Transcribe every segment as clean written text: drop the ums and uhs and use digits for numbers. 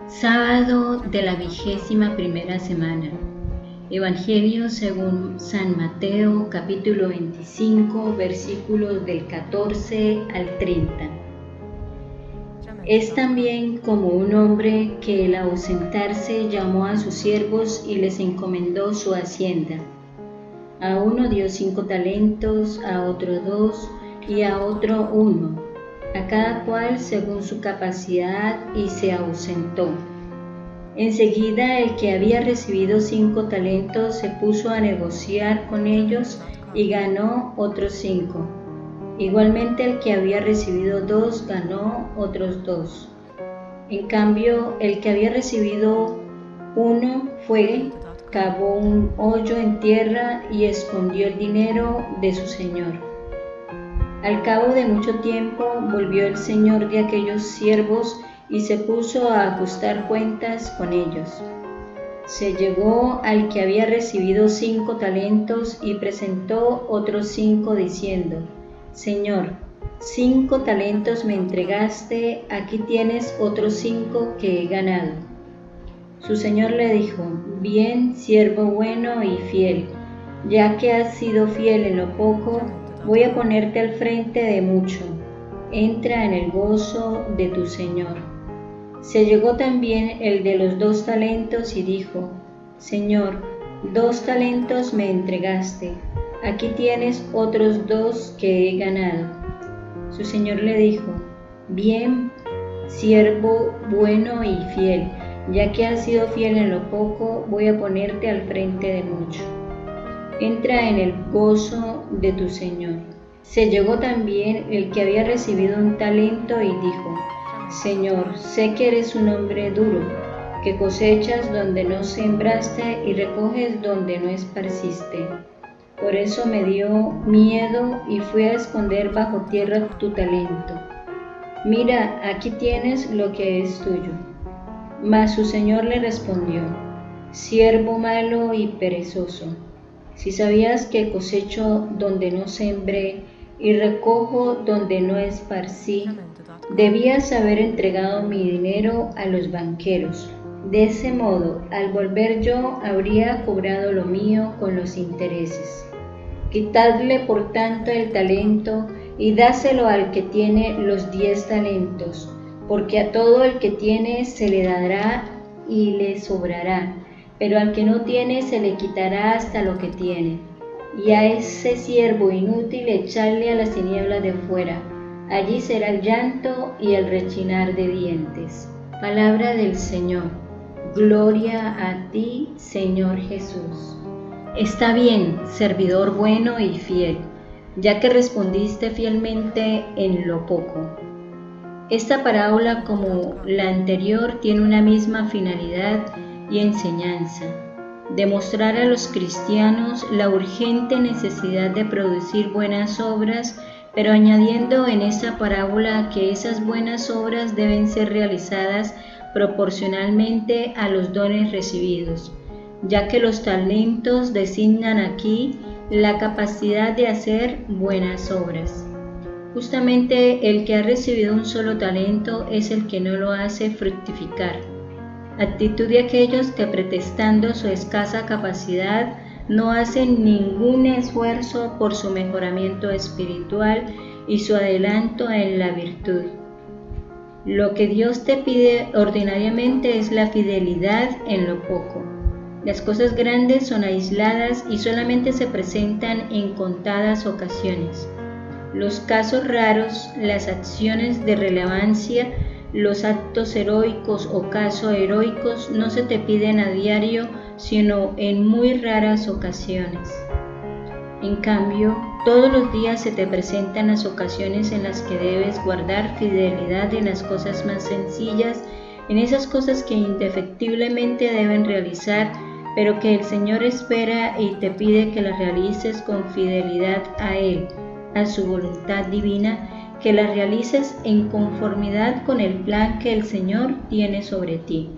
Sábado de la 21ª semana. Evangelio según San Mateo, capítulo 25, versículos del 14 al 30. Es también como un hombre que al ausentarse llamó a sus siervos y les encomendó su hacienda. A uno dio 5 talentos, a otro 2 y a otro 1, a cada cual según su capacidad, y se ausentó. Enseguida el que había recibido 5 talentos se puso a negociar con ellos y ganó otros 5. Igualmente el que había recibido 2 ganó otros 2. En cambio, el que había recibido 1 fue, cavó un hoyo en tierra y escondió el dinero de su señor. Al cabo de mucho tiempo volvió el señor de aquellos siervos y se puso a ajustar cuentas con ellos. Se llegó al que había recibido 5 talentos y presentó otros 5 diciendo: Señor, 5 talentos me entregaste, aquí tienes otros 5 que he ganado. Su señor le dijo: Bien, siervo bueno y fiel, ya que has sido fiel en lo poco, voy a ponerte al frente de mucho. Entra en el gozo de tu señor. Se llegó también el de los 2 talentos y dijo: Señor, 2 talentos me entregaste, aquí tienes otros 2 que he ganado. Su señor le dijo: Bien, siervo bueno y fiel, ya que has sido fiel en lo poco, voy a ponerte al frente de mucho. Entra en el gozo de tu señor. Se llegó también el que había recibido 1 talento y dijo: Señor, sé que eres un hombre duro, que cosechas donde no sembraste y recoges donde no esparciste. Por eso me dio miedo y fui a esconder bajo tierra tu talento. Mira, aquí tienes lo que es tuyo. Mas su señor le respondió: Siervo malo y perezoso, si sabías que cosecho donde no sembré y recojo donde no esparcí, debías haber entregado mi dinero a los banqueros. De ese modo, al volver yo, habría cobrado lo mío con los intereses. Quitadle por tanto el talento y dáselo al que tiene los 10 talentos, porque a todo el que tiene se le dará y le sobrará, pero al que no tiene se le quitará hasta lo que tiene. Y a ese siervo inútil echarle a las tinieblas de fuera. Allí será el llanto y el rechinar de dientes. Palabra del Señor. Gloria a ti, Señor Jesús. Está bien, servidor bueno y fiel, ya que respondiste fielmente en lo poco. Esta parábola, como la anterior, tiene una misma finalidad y enseñanza: demostrar a los cristianos la urgente necesidad de producir buenas obras, pero añadiendo en esta parábola que esas buenas obras deben ser realizadas proporcionalmente a los dones recibidos, ya que los talentos designan aquí la capacidad de hacer buenas obras. Justamente el que ha recibido un solo talento es el que no lo hace fructificar. Actitud de aquellos que, pretextando su escasa capacidad, no hacen ningún esfuerzo por su mejoramiento espiritual y su adelanto en la virtud. Lo que Dios te pide ordinariamente es la fidelidad en lo poco. Las cosas grandes son aisladas y solamente se presentan en contadas ocasiones. Los casos raros, las acciones de relevancia, los actos heroicos o caso heroicos no se te piden a diario, sino en muy raras ocasiones. En cambio, todos los días se te presentan las ocasiones en las que debes guardar fidelidad en las cosas más sencillas, en esas cosas que indefectiblemente deben realizar, pero que el Señor espera y te pide que las realices con fidelidad a Él, a su voluntad divina, que las realices en conformidad con el plan que el Señor tiene sobre ti.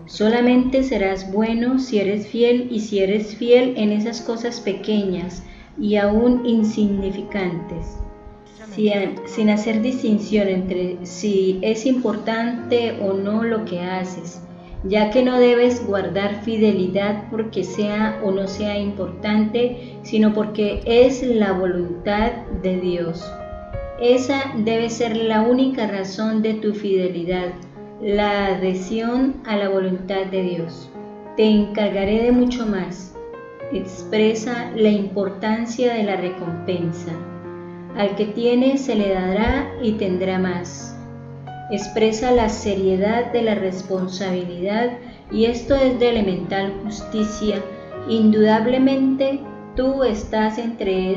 Solamente serás bueno si eres fiel, y si eres fiel en esas cosas pequeñas y aún insignificantes. sin hacer distinción entre si es importante o no lo que haces, ya que no debes guardar fidelidad porque sea o no sea importante, sino porque es la voluntad de Dios. Esa debe ser la única razón de tu fidelidad, la adhesión a la voluntad de Dios. Te encargaré de mucho más. Expresa la importancia de la recompensa. Al que tiene se le dará y tendrá más. Expresa la seriedad de la responsabilidad y esto es de elemental justicia. Indudablemente tú estás entre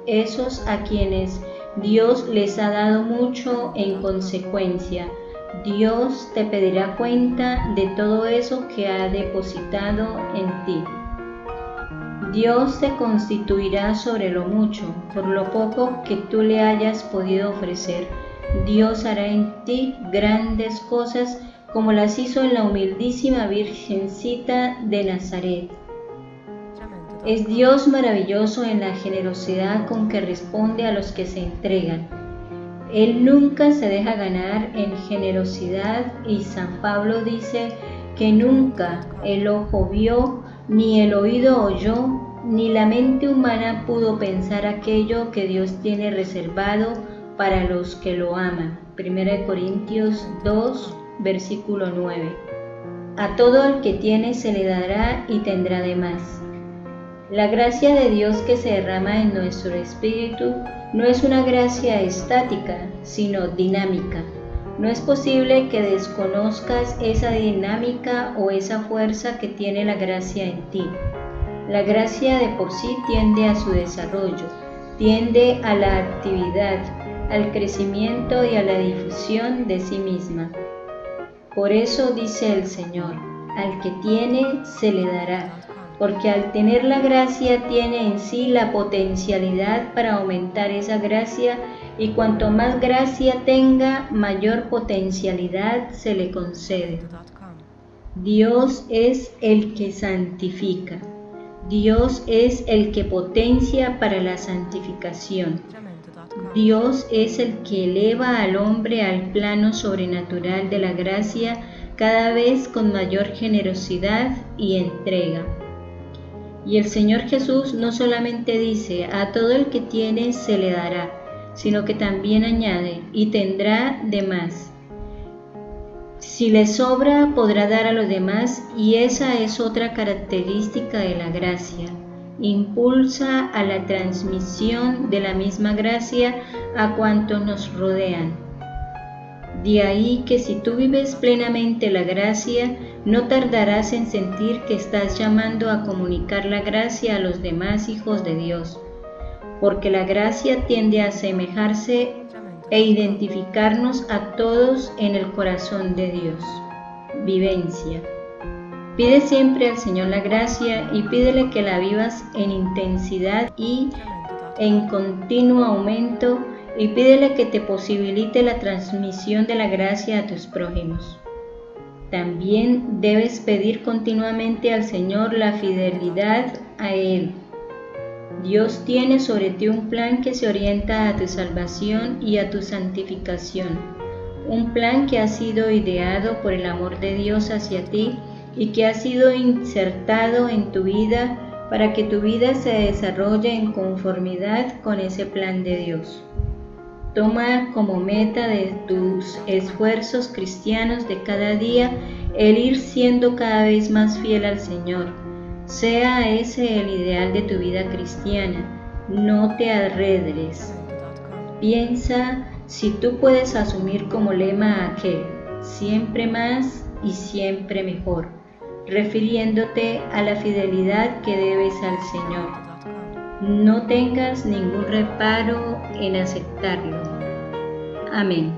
esos a quienes Dios les ha dado mucho en consecuencia. Dios te pedirá cuenta de todo eso que ha depositado en ti. Dios te constituirá sobre lo mucho, por lo poco que tú le hayas podido ofrecer. Dios hará en ti grandes cosas como las hizo en la humildísima Virgencita de Nazaret. Es Dios maravilloso en la generosidad con que responde a los que se entregan. Él nunca se deja ganar en generosidad y San Pablo dice que nunca el ojo vio, ni el oído oyó, ni la mente humana pudo pensar aquello que Dios tiene reservado para los que lo aman. 1 Corintios 2, versículo 9. A todo el que tiene se le dará y tendrá de más. La gracia de Dios que se derrama en nuestro espíritu no es una gracia estática, sino dinámica. No es posible que desconozcas esa dinámica o esa fuerza que tiene la gracia en ti. La gracia de por sí tiende a su desarrollo, tiende a la actividad, al crecimiento y a la difusión de sí misma. Por eso dice el Señor, al que tiene se le dará, porque al tener la gracia tiene en sí la potencialidad para aumentar esa gracia y cuanto más gracia tenga, mayor potencialidad se le concede. Dios es el que santifica. Dios es el que potencia para la santificación. Dios es el que eleva al hombre al plano sobrenatural de la gracia cada vez con mayor generosidad y entrega. Y el Señor Jesús no solamente dice, a todo el que tiene se le dará, sino que también añade, y tendrá de más. Si le sobra, podrá dar a los demás, y esa es otra característica de la gracia. Impulsa a la transmisión de la misma gracia a cuantos nos rodean. De ahí que si tú vives plenamente la gracia, no tardarás en sentir que estás llamando a comunicar la gracia a los demás hijos de Dios, porque la gracia tiende a asemejarse e identificarnos a todos en el corazón de Dios. Vivencia. Pide siempre al Señor la gracia y pídele que la vivas en intensidad y en continuo aumento, y pídele que te posibilite la transmisión de la gracia a tus prójimos. También debes pedir continuamente al Señor la fidelidad a Él. Dios tiene sobre ti un plan que se orienta a tu salvación y a tu santificación, un plan que ha sido ideado por el amor de Dios hacia ti y que ha sido insertado en tu vida para que tu vida se desarrolle en conformidad con ese plan de Dios. Toma como meta de tus esfuerzos cristianos de cada día el ir siendo cada vez más fiel al Señor. Sea ese el ideal de tu vida cristiana. No te arredres. Piensa si tú puedes asumir como lema aquel, siempre más y siempre mejor, refiriéndote a la fidelidad que debes al Señor. No tengas ningún reparo en aceptarlo. Amén.